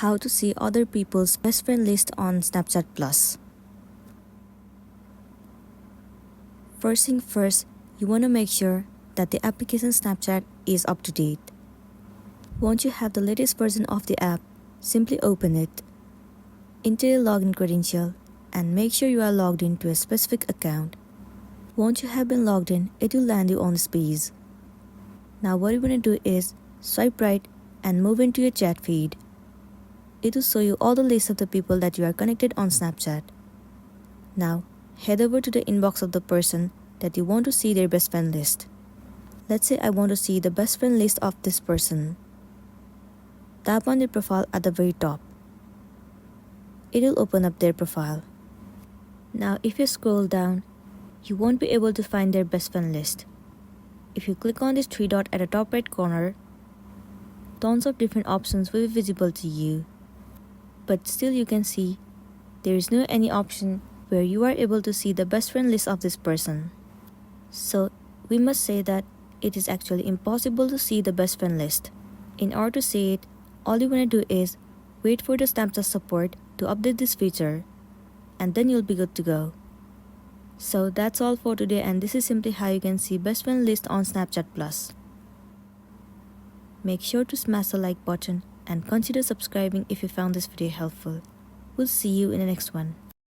How to see other people's best friend list on Snapchat Plus. First thing first, you want to make sure that the application Snapchat is up to date. Once you have the latest version of the app, simply open it, enter your login credential, and make sure you are logged in to a specific account. Once you have been logged in, it will land you on this page. Now what you want to do is swipe right and move into your chat feed. It will show you all the lists of the people that you are connected on Snapchat. Now head over to the inbox of the person that you want to see their best friend list. Let's say I want to see the best friend list of this person. Tap on their profile at the very top. It will open up their profile. Now if you scroll down, you won't be able to find their best friend list. If you click on this three dot at the top right corner, tons of different options will be visible to you. But still you can see there is no any option where you are able to see the best friend list of this person. So we must say that it is actually impossible to see the best friend list. In order to see it, all you want to do is wait for the Snapchat support to update this feature, and then you'll be good to go. So that's all for today, and this is simply how you can see best friend list on Snapchat Plus. Make sure to smash the like button and consider subscribing if you found this video helpful. We'll see you in the next one.